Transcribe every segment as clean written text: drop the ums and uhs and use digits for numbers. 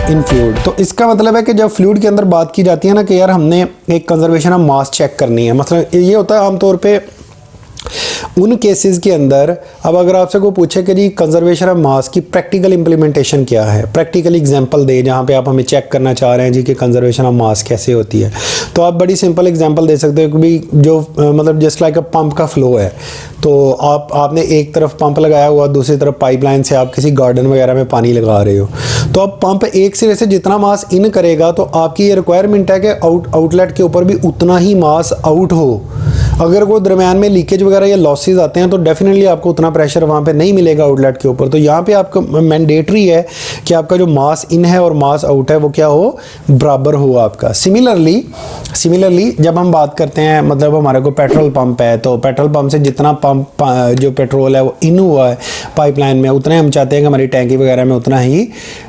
इन fluid. तो इसका मतलब है कि जब फ्लूइड के अंदर बात की जाती है ना कि यार हमने एक कंजर्वेशन ऑफ मास चेक करनी है, मतलब ये होता है आमतौर पे उन केसेस के अंदर। अब अगर आपसे कोई पूछे कि जी कंजर्वेशन ऑफ मास की प्रैक्टिकल इंप्लीमेंटेशन क्या है, प्रैक्टिकल एग्जांपल दे जहाँ पे आप हमें चेक करना चाह रहे हैं जी कि कंजर्वेशन ऑफ मास कैसे होती है, तो आप बड़ी सिंपल एग्जांपल दे सकते हो कि भाई जो मतलब जस्ट लाइक अ पंप का फ्लो है, तो आपने एक तरफ पंप लगाया हुआ, दूसरी तरफ पाइपलाइन से आप किसी गार्डन वगैरह में पानी लगा रहे हो, तो अब पंप एक सिरे से जितना मास इन करेगा तो आपकी ये रिक्वायरमेंट है कि आउटलेट के ऊपर भी उतना ही मास आउट हो। अगर वो दरमियान में लीकेज वगैरह या लॉसेज आते हैं तो डेफिनेटली आपको उतना प्रेशर वहाँ पे नहीं मिलेगा आउटलेट के ऊपर। तो यहाँ पे आपका मैंडेटरी है कि आपका जो मास इन है और मास आउट है वो क्या हो, बराबर हो आपका। सिमिलरली जब हम बात करते हैं, मतलब हमारे को पेट्रोल पंप है, तो पेट्रोल पंप से जितना पंप जो पेट्रोल है वो इन हुआ है पाइपलाइन में, उतना ही हम चाहते हैं कि हमारी टैंकी वगैरह में उतना ही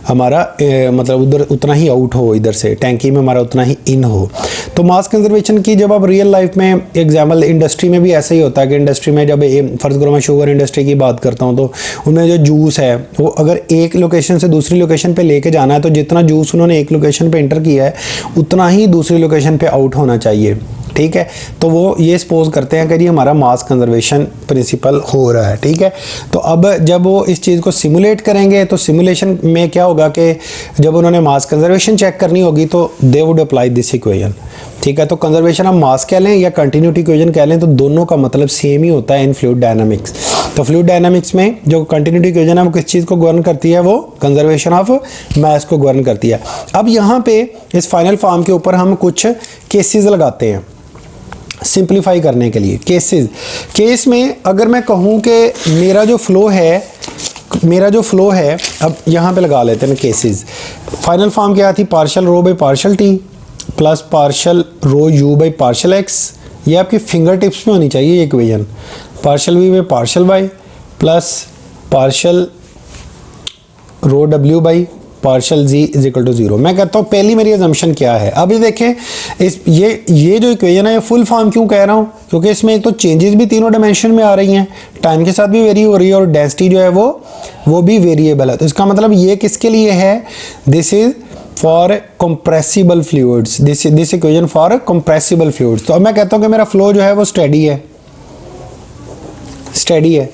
हमारा मतलब उधर उतना ही आउट हो, इधर से टैंकी में हमारा उतना ही इन हो। तो मास कंजर्वेशन की जब आप रियल लाइफ में एग्जाम्पल, इंडस्ट्री में भी ऐसा ही होता है कि इंडस्ट्री में जब फर्ज करो मैं शुगर इंडस्ट्री की बात करता हूँ तो उनमें जो जूस है वो अगर एक लोकेशन से दूसरी लोकेशन पे लेके जाना है तो जितना जूस उन्होंने एक लोकेशन पे इंटर किया है उतना ही दूसरी लोकेशन पे आउट होना चाहिए, ठीक है। तो वो ये सपोज करते हैं कि जी हमारा मास कंजर्वेशन प्रिंसिपल हो रहा है, ठीक है। तो अब जब वो इस चीज़ को सिमुलेट करेंगे तो सिमुलेशन में क्या होगा कि जब उन्होंने मास कंजर्वेशन चेक करनी होगी तो they would apply this equation, ठीक है। तो कंजर्वेशन ऑफ मास कह लें या कंटिन्यूटी इक्वेशन कह लें तो दोनों का मतलब सेम ही होता है इन फ्लूइड डायनामिक्स। तो फ्लूइड डायनामिक्स में जो कंटिन्यूटी इक्वेशन है वो किस चीज़ को गवर्न करती है, वो कंजर्वेशन ऑफ मास को गवर्न करती है। अब यहाँ पे इस फाइनल फॉर्म के ऊपर हम कुछ केसेस लगाते हैं सिंप्लीफाई करने के लिए। केस में अगर मैं कहूँ कि मेरा जो फ्लो है अब यहाँ पे लगा लेते हैं केसेस। फाइनल फॉर्म क्या थी, partial rho by partial T plus partial rho you by partial X, ये आपकी फिंगर टिप्स में होनी चाहिए ये equation. Partial V by partial Y plus partial rho W by partial Z is equal to 0। मैं कहता हूँ पहली मेरी अजम्पशन क्या है। अब ये देखें ये जो इक्वेशन है ये फुल फॉर्म क्यों कह रहा हूँ, क्योंकि इसमें एक तो चेंजेस भी तीनों डायमेंशन में आ रही हैं, टाइम के साथ भी वेरी हो रही है और डेंसिटी जो है वो भी वेरिएबल है। तो इसका मतलब ये किसके लिए है, this is for compressible fluids, this equation for compressible fluids. तो अब मैं कहता हूँ कि मेरा फ्लो जो है वो स्टेडी है।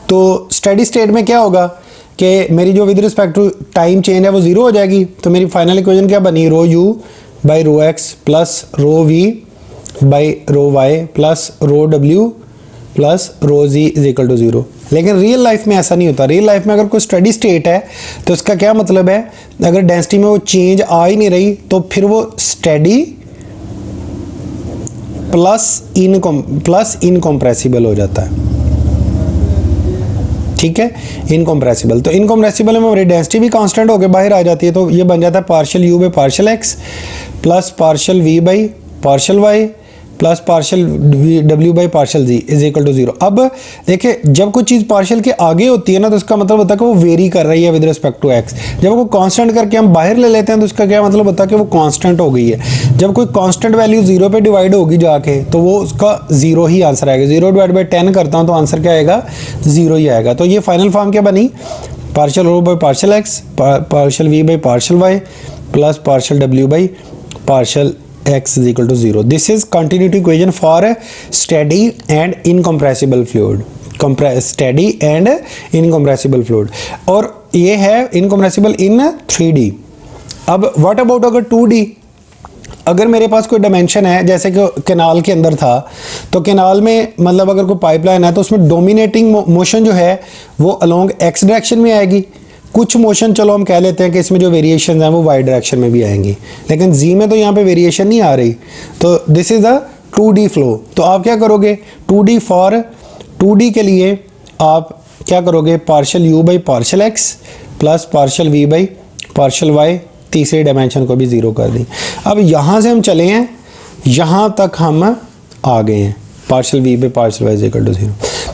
तो स्टेडी स्टेट में क्या होगा कि मेरी जो with respect to time change है वो 0 हो जाएगी। तो मेरी फाइनल इक्वेशन क्या बनी, rho you by rho x plus rho v by rho y plus rho डब्ल्यू plus rho g is equal to 0। लेकिन रियल लाइफ में ऐसा नहीं होता। रियल लाइफ में अगर कोई स्टेडी स्टेट है तो इसका क्या मतलब है, अगर डेंसिटी में वो चेंज आ ही नहीं रही तो फिर वो स्टेडी प्लस इनकम्प्रेसिबल हो जाता है, ठीक है, इनकम्प्रेसिबल। तो इनकम्प्रेसिबल में हमारी डेंसिटी भी कांस्टेंट होकर बाहर आ जाती है। तो ये बन जाता है partial U by partial X plus partial V by partial Y plus partial W by partial Z is equal to 0। अब देखिए जब कोई चीज़ पार्शियल के आगे होती है ना तो इसका मतलब होता है कि वो वेरी कर रही है विद रिस्पेक्ट टू एक्स। जब वो कांस्टेंट करके हम बाहर ले लेते हैं तो इसका क्या मतलब होता है कि वो कांस्टेंट हो गई है। जब कोई कांस्टेंट वैल्यू 0 पे डिवाइड होगी जाके तो वो उसका 0 ही आंसर आएगा। 0 डिवाइड बाई 10 करता हूँ तो आंसर क्या आएगा, 0 ही आएगा। तो ये फाइनल फॉर्म क्या बनी, partial rho by partial X partial V by partial Y plus partial W by partial x is equal to 0. This is continuity equation for a steady and incompressible fluid. Steady and incompressible fluid. और ये है incompressible in 3D. अब what about अगर 2D? अगर मेरे पास कोई dimension है जैसे कि कैनाल के अंदर था, तो कैनाल में मतलब अगर कोई पाइपलाइन है तो उसमें डोमिनेटिंग मोशन जो है वो अलोंग x डायरेक्शन में आएगी। कुछ मोशन चलो हम कह लेते हैं कि इसमें जो वेरिएशन हैं वो वाई डायरेक्शन में भी आएंगी, लेकिन जी में तो यहाँ पे वेरिएशन नहीं आ रही। तो this is a 2D flow. तो आप क्या करोगे, 2D के लिए आप क्या करोगे, partial U by partial X plus partial V by partial Y, तीसरे डायमेंशन को भी 0 कर दी। अब यहाँ से हम चले हैं, यहाँ तक हम आ गए हैं, partial V by partial Y is equal to 0।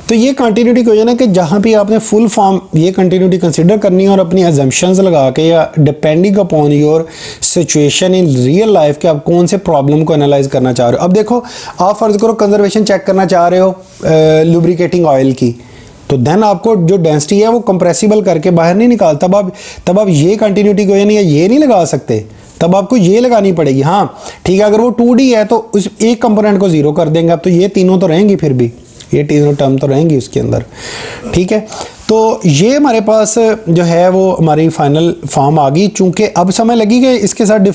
तो ये कंटिन्यूटी इक्वेशन है कि जहाँ भी आपने फुल फॉर्म ये कंटिन्यूटी कंसीडर करनी है और अपनी अजम्पशंस लगा के या depending upon your situation in real life के आप कौन से प्रॉब्लम को एनालाइज करना चाह रहे हो। अब देखो आप फर्ज करो कंजर्वेशन चेक करना चाह रहे हो लुब्रिकेटिंग ऑयल की, तो देन आपको जो डेंसिटी है वो कंप्रेसिबल करके बाहर नहीं निकाल, तब आप ये कंटिन्यूटी इक्वेशन या ये नहीं लगा सकते, तब आपको ये लगानी पड़ेगी। हाँ ठीक है, अगर वो 2D है तो उस एक कंपोनेंट को 0 कर देंगे आप, तो ये तीनों तो रहेंगी, फिर भी ये तीनों टर्म तो रहेंगी उसके अंदर, ठीक है। तो ये हमारे पास जो है वो हमारी फाइनल फॉर्म आ गई। चूँकि अब समय लगी कि इसके साथ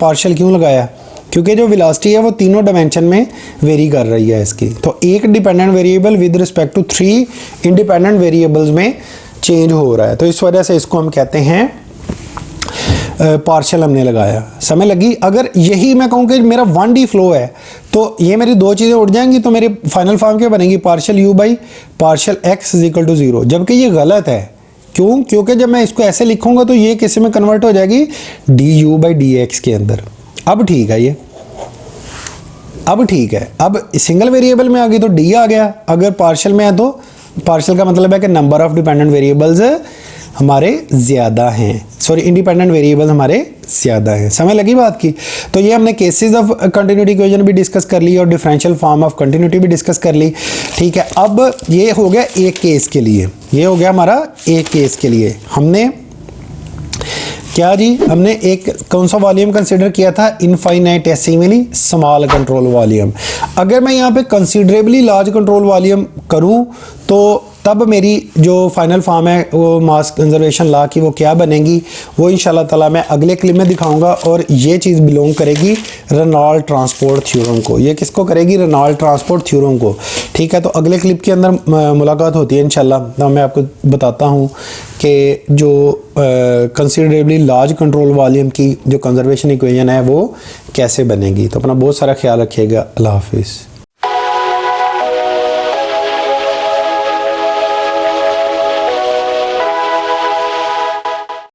पार्शियल क्यों लगाया, क्योंकि जो वेलोसिटी है वो तीनों डायमेंशन में वेरी कर रही है इसकी। तो एक dependent variable with respect to 3 independent variables में चेंज हो रहा है, तो इस वजह से इसको हम कहते हैं पार्शियल हमने लगाया, समय लगी। अगर यही मैं कहूँ कि मेरा 1D फ्लो है तो ये मेरी दो चीज़ें उड़ जाएंगी, तो मेरी फाइनल फॉर्म क्या बनेगी, partial u by partial x is equal to 0, जबकि ये गलत है। क्यों? क्योंकि जब मैं इसको ऐसे लिखूंगा तो ये किसी में कन्वर्ट हो जाएगी du बाई dx के अंदर। अब ठीक है, ये अब ठीक है, अब सिंगल वेरिएबल में आ गई तो d आ गया, अगर पार्शियल में है तो पार्शियल का मतलब है कि नंबर ऑफ डिपेंडेंट वेरिएबल्स हमारे ज़्यादा हैं, सॉरी इंडिपेंडेंट वेरिएबल हमारे ज़्यादा हैं। समझ लगी बात की? तो ये हमने केसेस ऑफ कंटिन्यूटी इक्वेशन भी डिस्कस कर ली और डिफरेंशियल फॉर्म ऑफ कंटिन्यूटी भी डिस्कस कर ली, ठीक है। अब ये हो गया एक केस के लिए, ये हो गया हमारा एक केस के लिए। हमने क्या जी, हमने एक कौन सा वॉल्यूम कंसिडर किया था, इनफाइनाइटेसिमली स्मॉल कंट्रोल वॉल्यूम। अगर मैं यहाँ पे कंसिडरेबली लार्ज कंट्रोल वॉल्यूम करूँ तो तब मेरी जो फाइनल फॉर्म है वो मास कंजर्वेशन लॉ की वो क्या बनेगी, वो इंशाल्लाह ताला मैं अगले क्लिप में दिखाऊंगा। और ये चीज़ बिलोंग करेगी रेनॉल्ड ट्रांसपोर्ट थ्योरम को। ये किसको करेगी? रेनॉल्ड ट्रांसपोर्ट थ्योरम को, ठीक है। तो अगले क्लिप के अंदर मुलाकात होती है इंशाल्लाह, तो मैं आपको बताता हूँ कि जो कंसिडरेबली लार्ज कंट्रोल वॉल्यूम की जो कंजर्वेशन इक्वेशन है वो कैसे बनेगी। तो अपना बहुत सारा ख्याल रखिएगा। अल्लाह हाफिज़।